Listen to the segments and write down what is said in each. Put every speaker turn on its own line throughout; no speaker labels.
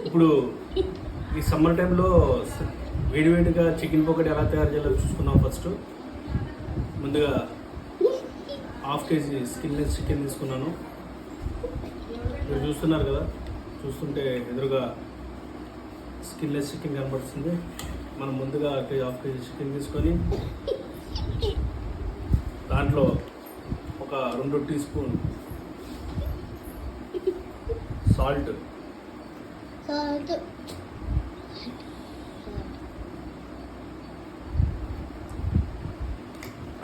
ఇప్పుడు ఈ సమ్మర్ టైంలో వేడివేడిగా చికెన్ పకోడీ ఎలా తయారు చేయాలో చూసుకున్నాం. ఫస్ట్ ముందుగా హాఫ్ కేజీ స్కిన్లెస్ చికెన్ తీసుకున్నాను. మీరు చూస్తున్నారు కదా, చూస్తుంటే ఎదురుగా స్కిన్లెస్ చికెన్ కనబడుతుంది. మనం ముందుగా హాఫ్ కేజీ చికెన్ తీసుకొని దాంట్లో ఒక 2 టీ స్పూన్ సాల్ట్,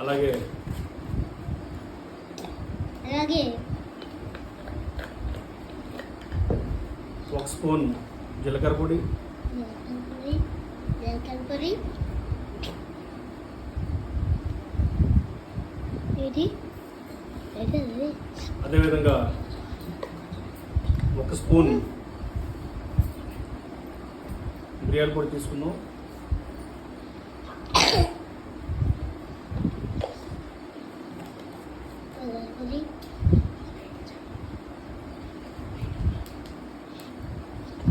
అలాగే ఒక స్పూన్ జీలకర్ర పొడి, అదేవిధంగా ఒక స్పూన్ మిరియాల పొడి తీసుకున్నాం.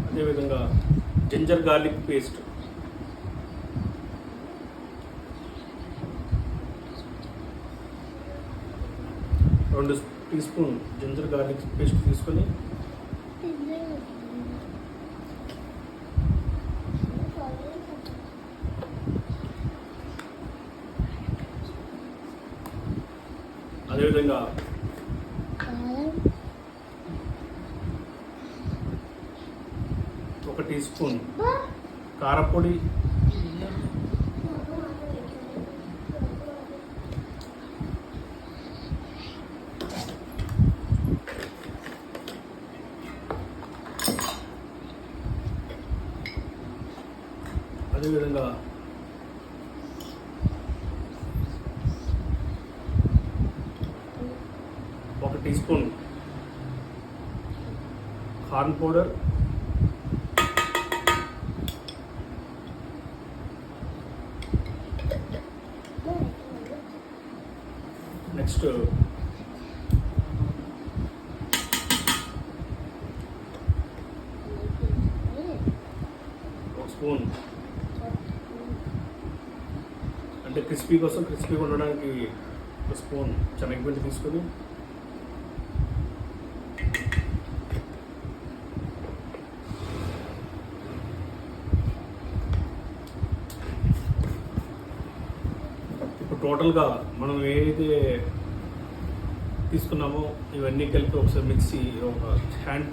అదేవిధంగా జింజర్ గార్లిక్ పేస్ట్, రెండు tea spoon ginger garlic paste తీసుకొని అదేవిధంగా ఒక టీ స్పూన్ కారపొడి, అదేవిధంగా ఒక tea spoon corn powder, next ఒక స్పూన్ అంటే క్రిస్పీగా ఉండడానికి ఒక స్పూన్ శనగపిండి తీసుకొని ఇప్పుడు టోటల్గా మనం ఏదైతే తీసుకున్నామో ఇవన్నీ కలిపి ఒకసారి మిక్సీ ఒక హ్యాండ్